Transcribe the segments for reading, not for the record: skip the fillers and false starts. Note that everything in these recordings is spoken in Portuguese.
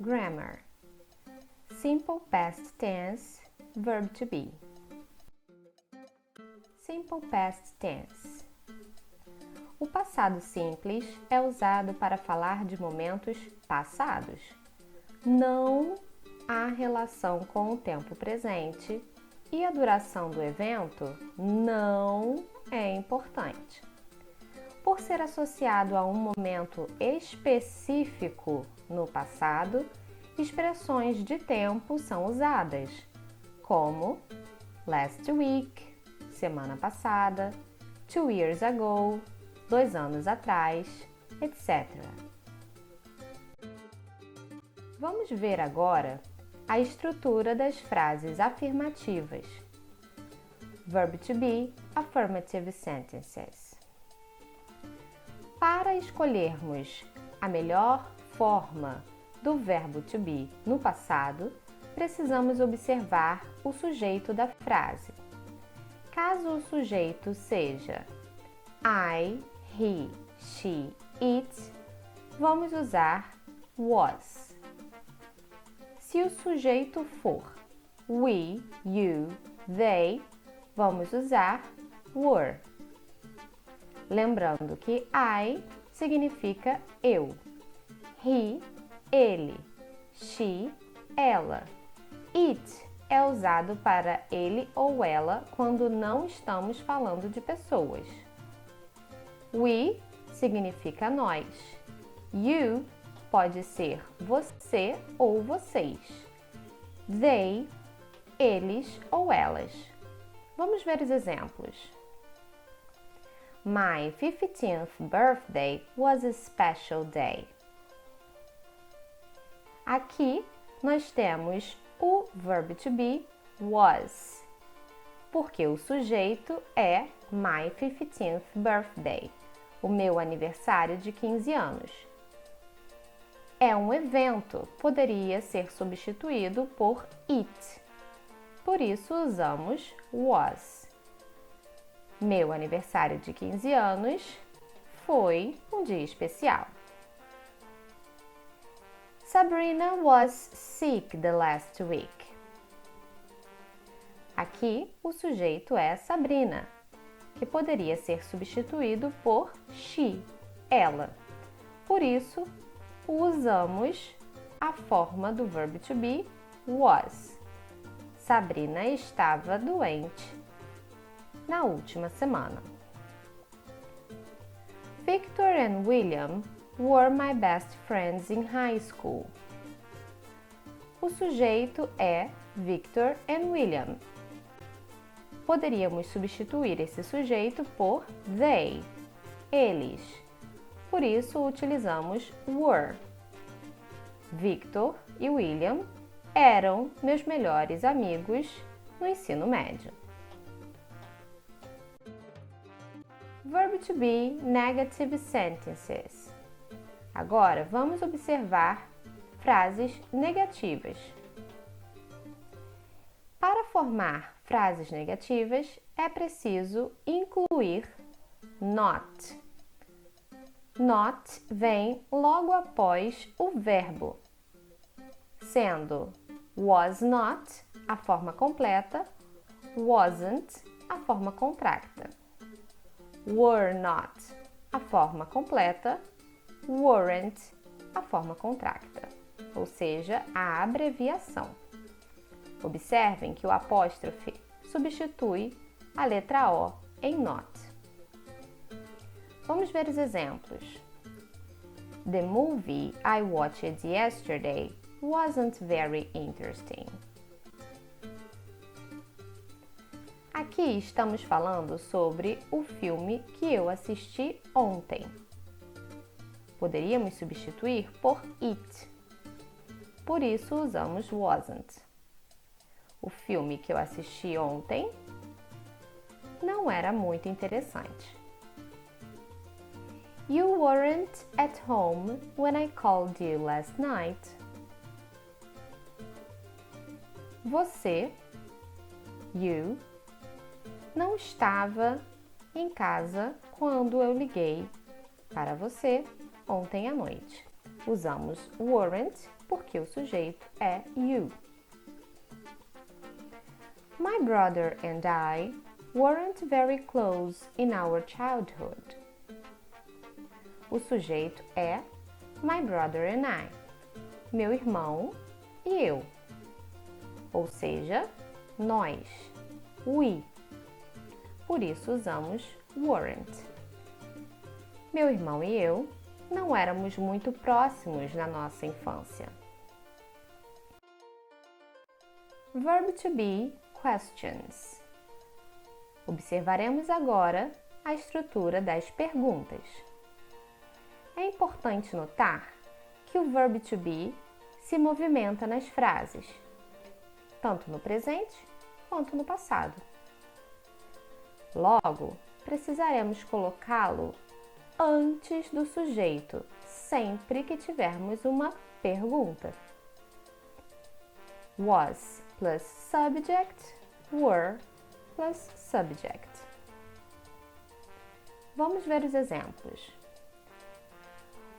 Grammar. Simple past tense, verb to be. Simple past tense. O passado simples é usado para falar de momentos passados. Não há relação com o tempo presente e a duração do evento não é importante. Por ser associado a um momento específico no passado, expressões de tempo são usadas, como last week, semana passada, 2 years ago, 2 anos atrás, etc. Vamos ver agora a estrutura das frases afirmativas. Verb to be, affirmative sentences. Para escolhermos a melhor forma do verbo to be no passado, precisamos observar o sujeito da frase. Caso o sujeito seja I, he, she, it, vamos usar was. Se o sujeito for we, you, they, vamos usar were. Lembrando que I significa eu, he, ele, she, ela. It é usado para ele ou ela quando não estamos falando de pessoas. We significa nós. You pode ser você ou vocês. They, eles ou elas. Vamos ver os exemplos. My 15th birthday was a special day. Aqui nós temos o verb to be was, porque o sujeito é my 15th birthday, o meu aniversário de 15 anos. É um evento, poderia ser substituído por it. Por isso usamos was. Meu aniversário de 15 anos foi um dia especial. Sabrina was sick the last week. Aqui o sujeito é Sabrina, que poderia ser substituído por she, ela. Por isso, usamos a forma do verb to be was. Sabrina estava doente na última semana. Victor and William were my best friends in high school. O sujeito é Victor and William. Poderíamos substituir esse sujeito por they, eles. Por isso utilizamos were. Victor e William eram meus melhores amigos no ensino médio. Verb to be, negative sentences. Agora vamos observar frases negativas. Para formar frases negativas é preciso incluir not. Not vem logo após o verbo, sendo was not a forma completa, wasn't a forma contracta. Were not, a forma completa, weren't, a forma contracta, ou seja, a abreviação. Observem que o apóstrofe substitui a letra O em not. Vamos ver os exemplos. The movie I watched yesterday wasn't very interesting. Aqui estamos falando sobre o filme que eu assisti ontem. Poderíamos substituir por it. Por isso usamos wasn't. O filme que eu assisti ontem não era muito interessante. You weren't at home when I called you last night. Você, you, não estava em casa quando eu liguei para você ontem à noite. usamos weren't porque o sujeito é you. My brother and I weren't very close in our childhood. O sujeito é my brother and I, meu irmão e eu. Ou seja, nós, we. Por isso usamos weren't. Meu irmão e eu não éramos muito próximos na nossa infância. Verb to be questions. Observaremos agora a estrutura das perguntas. É importante notar que o verb to be se movimenta nas frases, tanto no presente quanto no passado. Logo, precisaremos colocá-lo antes do sujeito, sempre que tivermos uma pergunta. Was plus subject, were plus subject. Vamos ver os exemplos.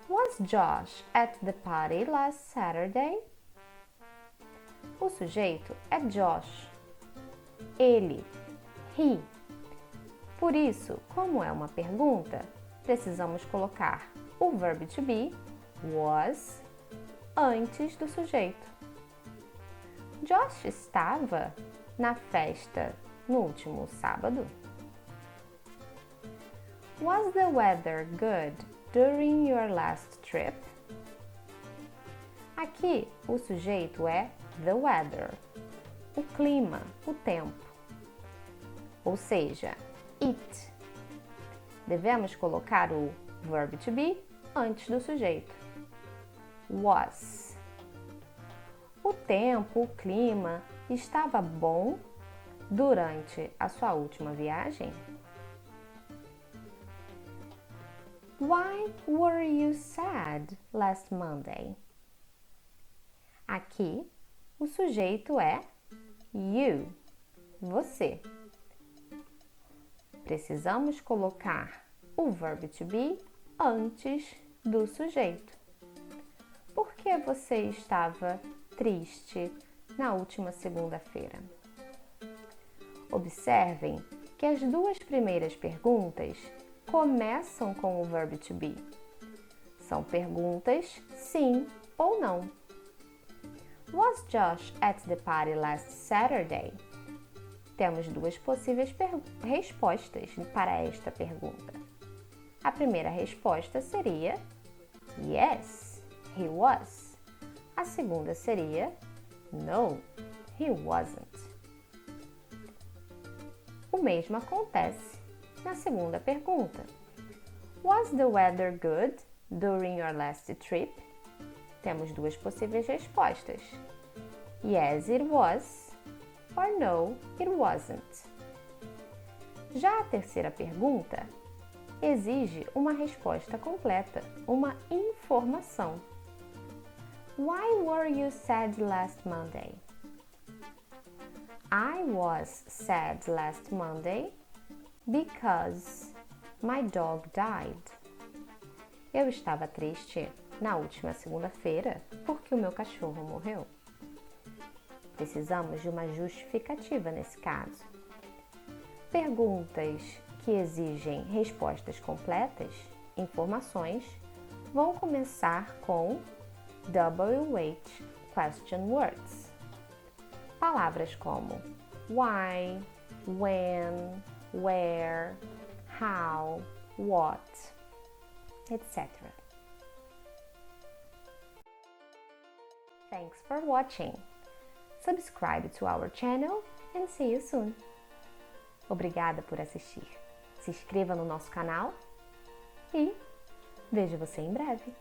Was Josh at the party last Saturday? O sujeito é Josh. Ele, he. Por isso, como é uma pergunta, precisamos colocar o verb to be, was, antes do sujeito. Josh estava na festa no último sábado? Was the weather good during your last trip? Aqui, o sujeito é the weather, o clima, o tempo. Ou seja, it. Devemos colocar o verb to be antes do sujeito. Was. O tempo, o clima, estava bom durante a sua última viagem? Why were you sad last Monday? Aqui, o sujeito é you, você. Precisamos colocar o verb to be antes do sujeito. Por que você estava triste na última segunda-feira? Observem que as duas primeiras perguntas começam com o verb to be. São perguntas sim ou não. Was Josh at the party last Saturday? Temos duas possíveis respostas para esta pergunta. A primeira resposta seria yes, he was. A segunda seria no, he wasn't. O mesmo acontece na segunda pergunta. Was the weather good during your last trip? Temos duas possíveis respostas. Yes, it was. Or no, it wasn't. Já a terceira pergunta exige uma resposta completa, uma informação. Why were you sad last Monday? I was sad last Monday because my dog died. Eu estava triste na última segunda-feira porque o meu cachorro morreu. Precisamos de uma justificativa nesse caso. Perguntas que exigem respostas completas, informações, vão começar com WH question words. Palavras como why, when, where, how, what, etc. Thanks for watching. Subscribe to our channel and see you soon. Obrigada por assistir. Se inscreva no nosso canal e vejo você em breve.